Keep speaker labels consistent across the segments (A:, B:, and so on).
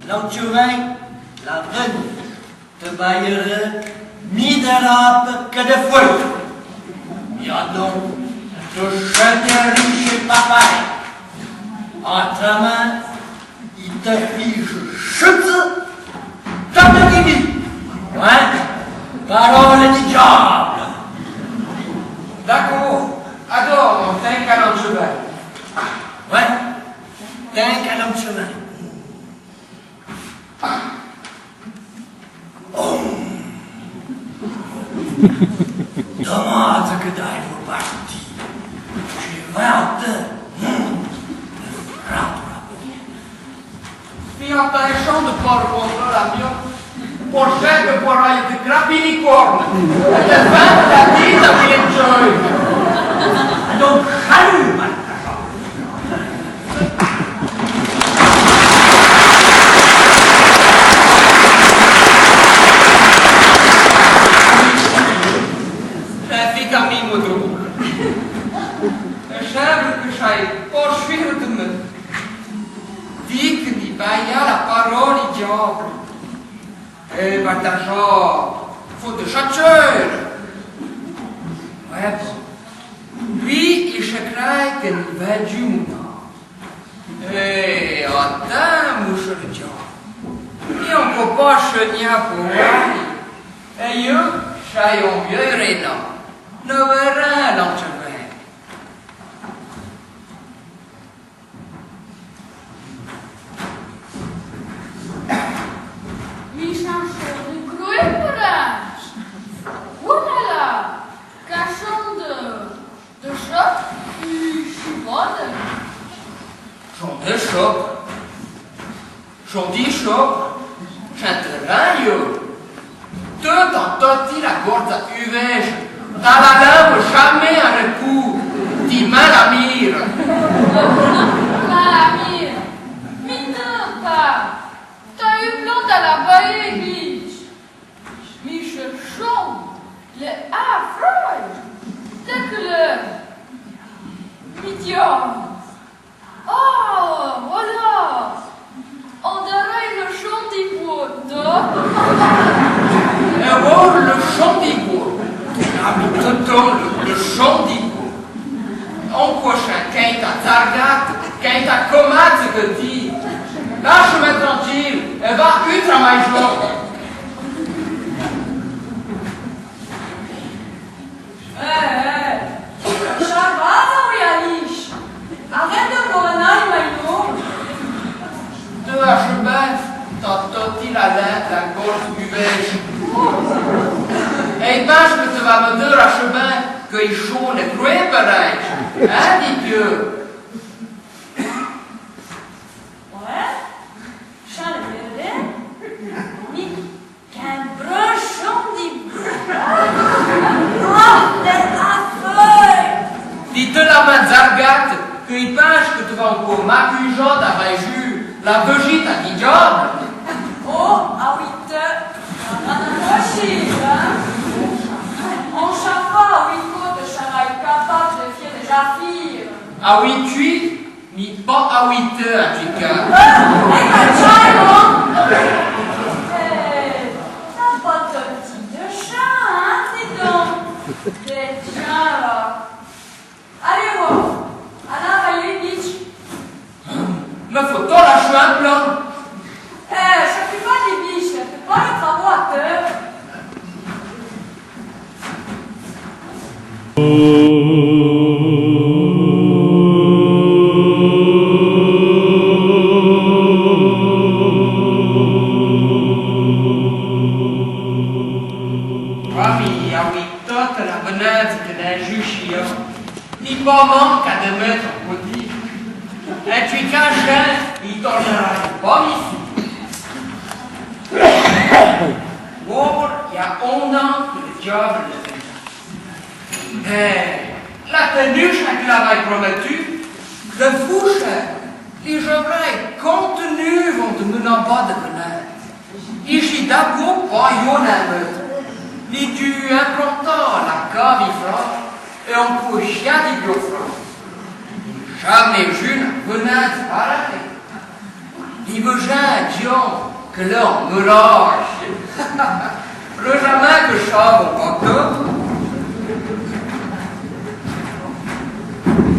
A: L'enturin, la reine, te baillerait misérable que de fouet. Y'a donc, te jeterai chez papa. En ta main, il te fiche chute comme le bibi. Ouais, parole du diable.
B: D'accord, adore, t'es un canon de cheval.
A: Ouais, t'es un canon de chemin. Tomate que dai vos parti. Je vais en te
B: Fino a champ de porco contro la mia, porcetto porrai di crapini corna. E te fai la vita che enjoy.
A: donc salut, man.
B: Faut de chacun. Ouais, bon. Lui, il checrait que nous va du moulin. Et attends, mouche le diable. Et on peut pas chenir pour moi. Et yo, chaillons vieux rénant. Ne verra l'entrevers. De choc, j'en dis choc, j'interraio. Tout en totti la gorge uvège, dans la lame jamais un recours, dit Malamire.
C: Malamire, mais non pas, t'as eu plante à la baie, biche. Michel Chon, le affreux, c'est que le idiot. Oh, voilà! On dirait le chant des bois, non?
B: Et oh, le chant des bois. Ah, mais tonton, le chant des bois. On prochain, qu'est ta targate, qu'est ta comate que dit. Lâche-moi tranquille, et va ut à ma joie.
C: Arrête de coroner, Maïno.
B: De la chemin, t'as totti la laine, la gorge du vèche. Et ben, je te vas me dire à chemin qu'il chaud le cruel pareil. Hein, dit Dieu?
C: Ouais, Charles Verde, mais qu'un brochon dit. Oh, t'es affreux!
B: Dis-te la main zargate. Il pense que tu vas encore m'accuser d'avoir eu la végéta à Dijon.
C: Oh, à 8 heures, on a approché, hein? On chafera à 8 côtes, Charaï, capable de fier de Jaffir.
B: À 8-8, mais pas à 8 heures, en tout cas.
C: Et t'as déjà, non? T'as pas de petit de chat, hein, dis donc? T'es tiens, là. Allez, voir.
B: Me faut-on la chouin, plan?
C: Je fais pas des biches, je fais pas les travaux à terre.
B: Ni pas manque à de mettre en côté. Et tu caches, il tornera pas ici. Bon, il y a 11 ans que le diable le fait. Et la tenue, chaque l'avait promettu, le fouche, les jeunes contenus vont te mener en bas de fenêtre. Ici d'abord, pas yon à meute. Ni tu implantas la cave et on peut chier des biofrans. Jamais une venance pareille. Il veut dire que l'on me lâche. Le jamais que je chave au bateau.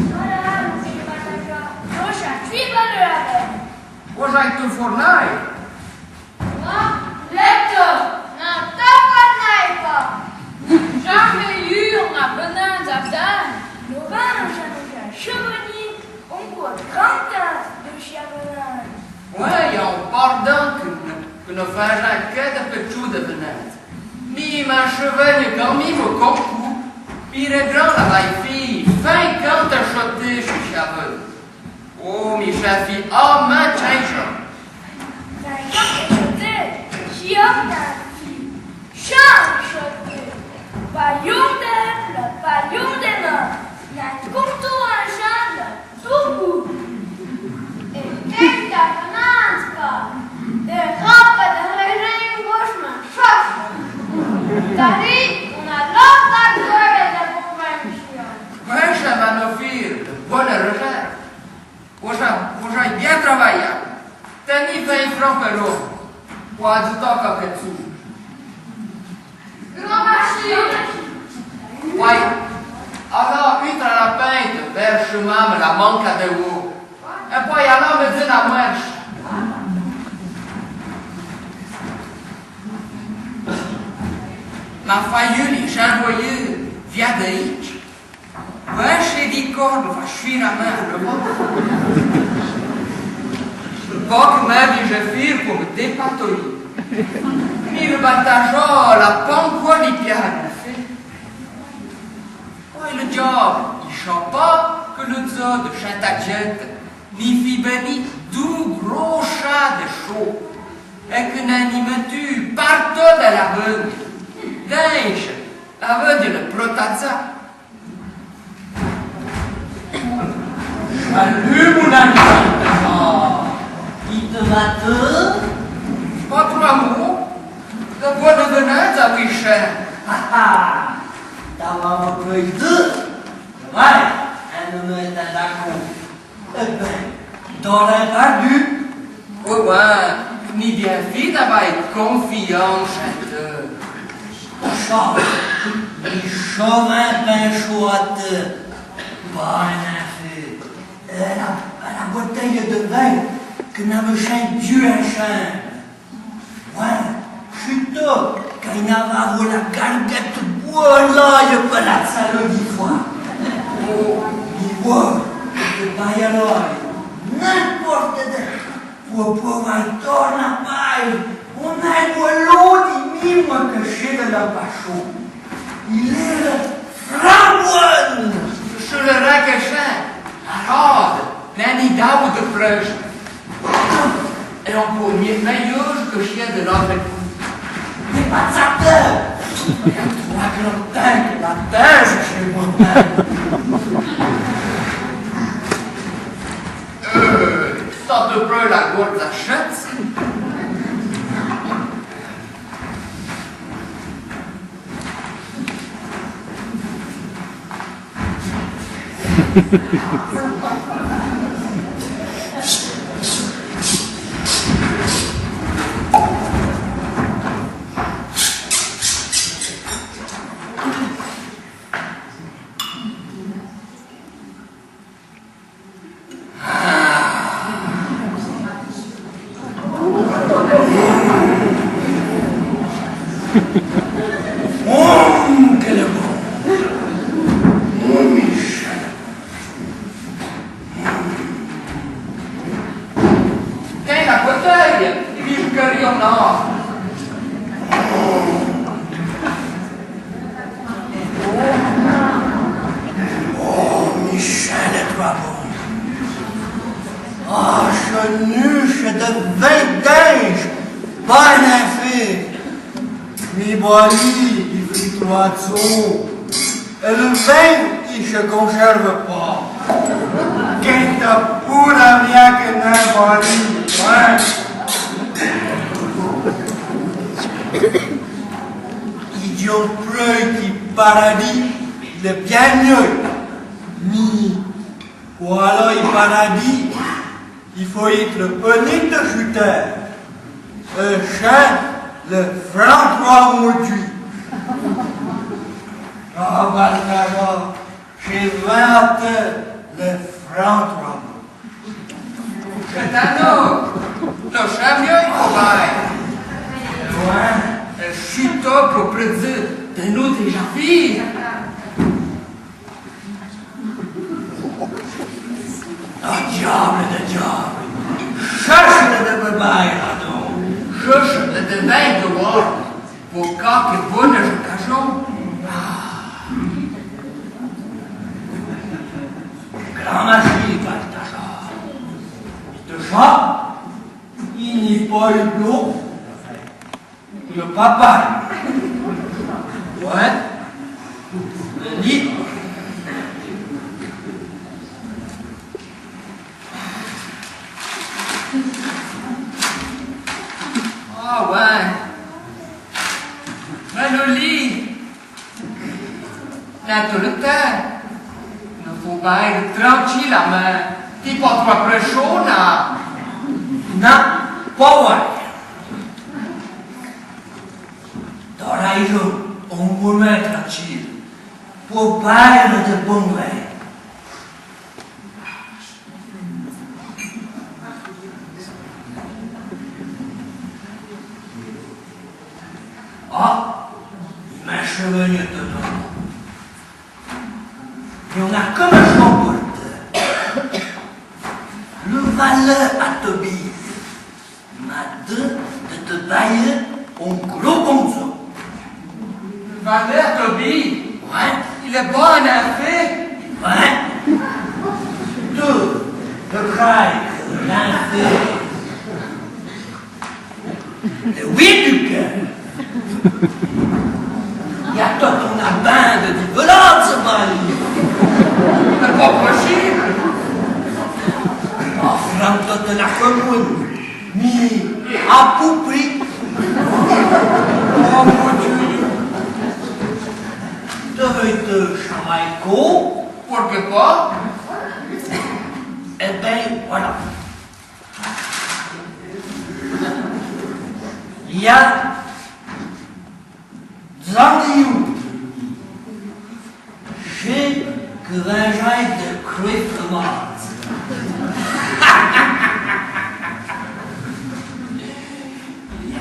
D: Voilà, monsieur le Matagua. Rocha, tu es pas le avec.
B: Où j'ai tout fournaille?
D: Moi, lecteur, non, t'as pas. Jamais eu, on a benin d'abdan. Nos vins, j'en ai chevalier, on court 30 ans de chiavenage.
B: Ouais, on pardonne que nous faisons que de petits de venance. Mais ma chevalier, quand même au concours, puis le grand la vaille fille, 50 à choter chez Chaveux. Oh, mes chers filles, oh, ma change.
D: 50 à choter, chiavenage. Change choter. Paillon d'air, le paillon des mains. Il y a un contour à chambre, tout bout. Et qu'est-ce que pas? Des robes de régime gauche-main, chauffe. T'as dit, on a l'autre à gueule et de convention.
B: Ouais, ça va nous faire de bonnes recherches. Aujourd'hui, bien travaillé. Tenez 20 francs par jour. Pour du temps qu'après tout.
D: Grand marché.
B: Oui. Alors, puis, à la peinte, vers le chemin, me la manque à de haut. Et puis, alors, me dit la marche. Ma faillule, j'ai envoyé via de Hitch. Ouais, j'ai dit corps, va chuir la main, le mot. Pas que même je file pour me dépatouiller. Mais le batageant, la panque, les pieds. Ouais, le diable, il chante pas que le zoo de Chantagette, ni fibeni, d'où gros chat de chaud, et que n'animes-tu partout de la rue. Dinge, aveugle le protazza.
A: Salut mon ami. Il te va te?
B: Pas trop amour, de bois de venance à Wichel.
A: T'as vraiment pris deux? Ouais, un homme est un d'accord. Eh ben, t'aurais pas dû.
B: Oh ouais, ni bien vite avec confiance chanteur.
A: Chauve, les chauvins pain chouette, pas un affaire. La bouteille de vin que n'avait chien Dieu un chien. Ouais, chute, quand il n'avait vu la garguette de bois là, il peut la salle dix fois. Oh, il voit, il peut pas y aller. N'importe quoi, pour pouvoir tourner la paille. On a une l'eau d'imime que j'ai de la pachot. Il est le framboise.
B: Je le raccachais. Alors, l'année d'arbre de prêche. Et on peut mieux meilleur que chien de l'autre coup.
A: Mais pas de sa peur. Il y a 3 clopins que la terre chez moi.
B: Ça te prend la gorge achète.
A: Quel est bon. boiries, il vit l'oiseau. Et le vin, il se conserve pas. Qu'est-ce que pour la vie que n'a boirie, hein? Idiot preux qui paradis, il est bien mieux. Mais, pour aller au paradis, il faut être le petit de chuteur. Le chien, le franc mordu. Ah, Balthazar, j'ai 20 le franc
B: C'est un homme. Le chien mieux, il faut
A: Ouais.
B: je suis top auprès de nous déjà filles.
A: Oh, diable de diable! Cherche-le de bail, là-dedans!
B: Cherche le devin de voir pour quelques bonnes occasions.
A: Grand magie, Balthazar! Ce chat, il n'est pas eu l'eau. Le papa. Ouais. Le lit.
B: Ah ouais. Mais le lit. Là, tout le temps. Il faut pas être tranquille, mais t'es pas trop près chaud, là.
A: Non, pas ouais. Dans la région, on vous met tranquille. Pour parler de bon vin. Ah, il m'a chevelu de nom. Et on a comme un champorteur. Le valeur à Tobias m'a dit de te bailler un gros bonzo.
B: Valère Toby,
A: Ouais,
B: il est bon en affaire.
A: ouais. Tout le travail, l'infé. Le oui du cœur. Il y a toi ton abin de violence, Marie.
B: C'est pas possible.
A: Offrant toute la commune, ni à tout prix. Oh mon Dieu. Devait te Jamaïco.
B: Pourquoi pas?
A: Eh bien, voilà. Il y a Zandiou. J'ai que Vingeaille de Crèvement. Il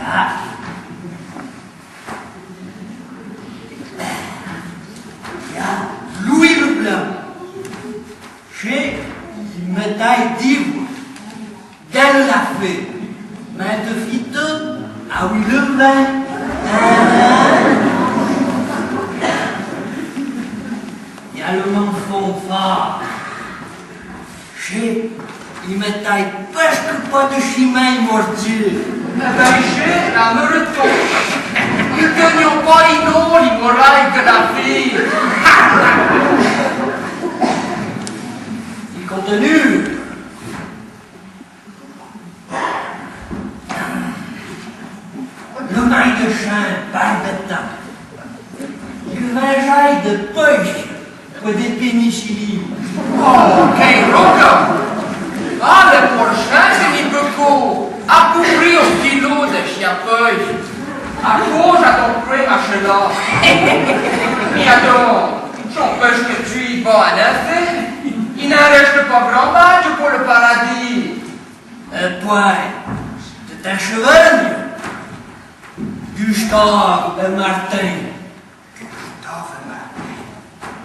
A: y a Louis Leblanc. J'ai une médaille d'ivre. Quelle l'a fait? Mais de fite, ah oui, le vin. Il y a le menfon phare. J'ai une médaille presque pas de chimay mordier.
B: Eh ben, j'ai la meurtre. Ils ne n'ont pas une l'immorale de la fille.
A: Il continue. Le mail de chien, barre de temps. Le vingeaille de pêche pour des pénicillines.
B: Oh, quel roca! Ah, le prochain, c'est beaucoup. À couvrir au kilo de chiapeuil. À cause à ton prix, machin-là. Mais attends, j'empêche que tu y vas en effet. Il n'en reste pas grand match pour le paradis.
A: Point, c'est un cheval. Gustave et Martin. Gustave et Martin.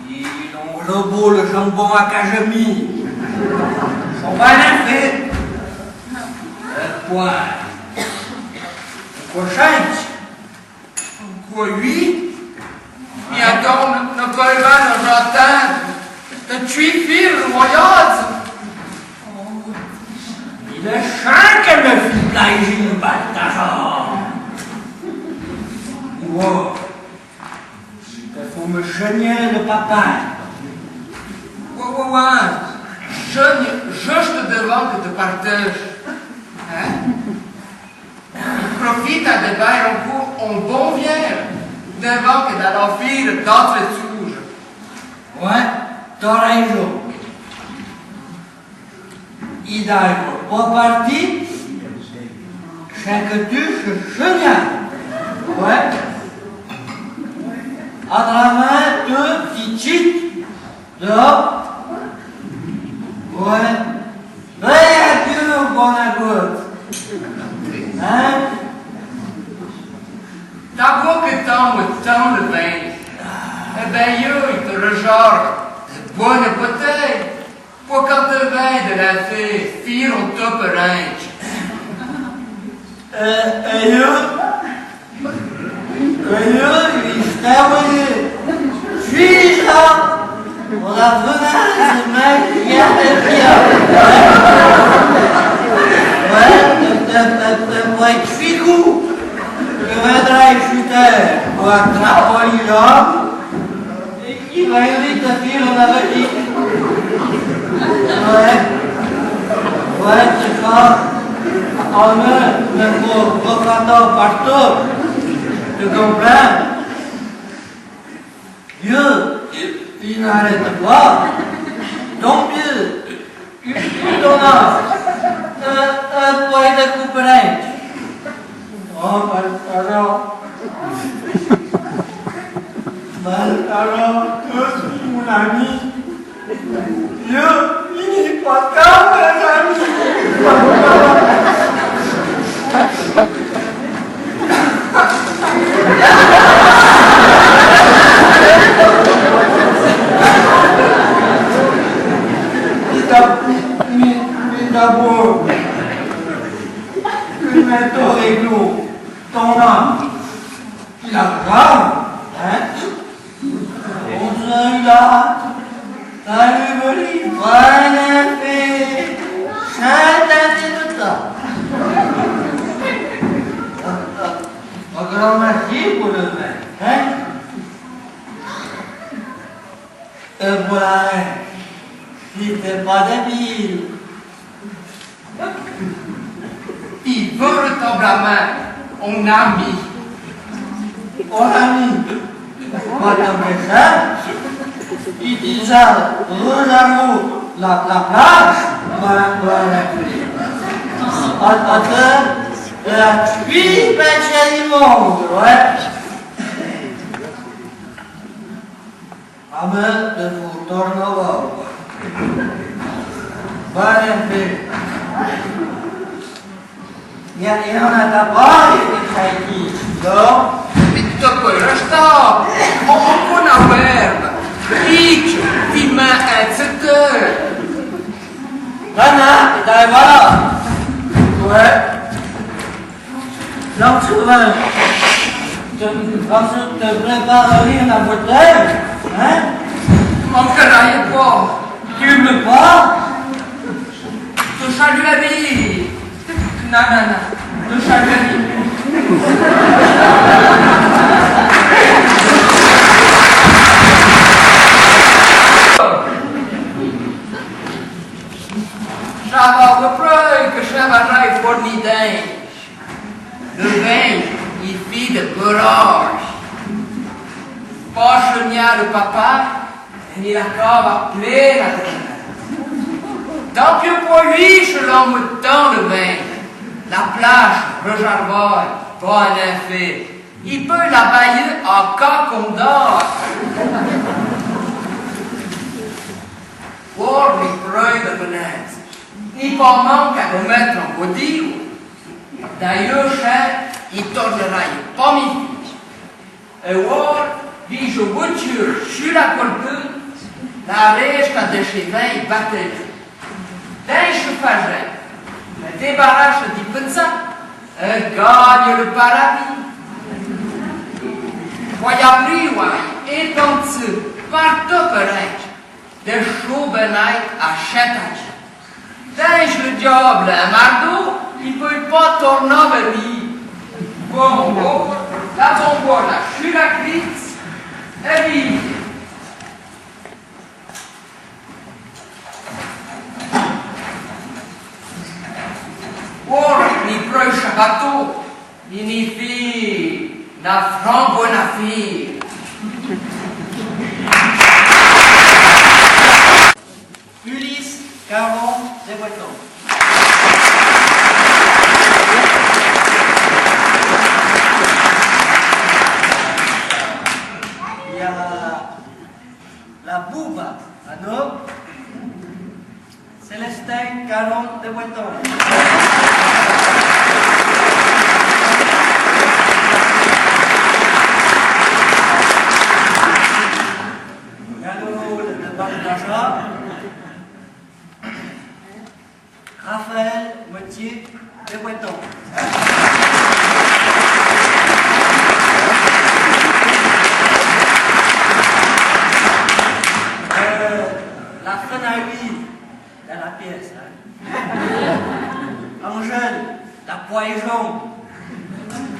A: Ils ont le beau le jambon à cajemie. Ils sont pas en fait. Point. Prochain.
B: Quoi, oui? Mais attends, ne pas nous entendre. De tuer fille royale.
A: Il est chien qu'elle me fit plaisir, Balthazar. Wow. Il faut me chenir le papa.
B: Ouais. Je te demande que te partages. Hein? Profite à de bail en cours en bon vient, devant que d'all'offrir d'autres souges.
A: Ouais, t'as raison. Hidalgo, pas parti, c'est que tu se chenir. Ouais. À travers deux petits chics, dehors. Ouais. Réacture, bon à gauche. Hein?
B: D'abord que tant le bain, eh ben il te rejarre de bonne bouteille pour quand te bain de la fée, fire en top range.
A: Il s'est je suis là. On a fenêtre du mec qui a des pierres. Ouais, je suis coup. Je viendrai chuter pour attraper l'homme et qui va aider ta fille en Amérique. Ouais, c'est ça. On me refaisant partout. Tu comprends? Dieu, il n'arrête pas. Ton Dieu, il ton âge. Un point de couperage. Oh, alors, mon ami, Dieu, il n'est pas calme, mes amis. D'abord, une méthode réglo, ton âme, il a grave, hein? On se là, t'as eu venu, voilà fait, c'est de temps. Un grand merci pour le vin, hein? Voilà, si t'es pas débile.
B: Il veut retendre la main, on a mis.
A: On a mis. Pas de médecin. Il disait, regarde la plage. Voilà. La plus belle du monde, ouais. Ah ben, de vous tourner au bord. Voilà, il y en a d'abord qui dit, non?
B: Mais tu peux le rester. On peut en verbe. Riche, piment, etc.
A: Voilà. Ouais. Donc, souvent, tu te prépares la bouteille, hein?
B: On ne craille pas.
A: Tu veux pas?
B: Tu saluerais. Non. Tu saluerais. J'avais repris que j'avais fourni d'un. Le vin, il fit de courage. Pas chenier le papa, ni la cave à pleine à terre. Tant pis pour lui, je l'emmène dans le vin. La plage, rejarvoie, pas un effet. Il peut la bailler en cas qu'on dort. Pour les preuves de connaître, ni pas manque à remettre en body. D'ailleurs, il tournera pas mes filles. Et alors, puis je voiture sur la colpule, la rêche quand de chez vin battait. D'un chauffage, me débarrasse du pizza, et gagne le paradis. Voyons pris, et dans ce, partout correct, de chaud benite à châtage. D'un le diable, un marteau, il ne peut pas tourner vers lui. Bon, la bombe, la la franc bonne affaire.
A: Ulysse Caron des Bretons. Il y a la Bouba à Nob, Célestin Caron des Bretons. Raphaël Motier des Bretons. La Fenaille de la pièce. Angèle, la Poison.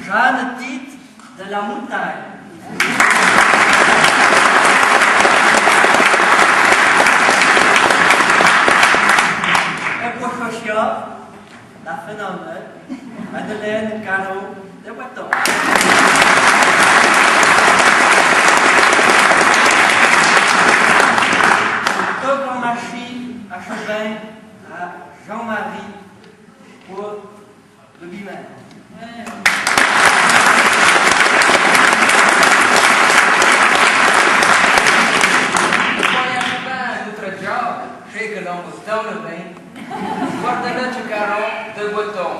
A: Jeanne Tite de la Montagne. La Phénomène, Madeleine Caro de Bretons. Tocomachie à Chauvin à Jean-Marie pour le bimaire.
B: Notre job, c'est que l'on vous donne le bain. Guardate ce Caron de Bretons.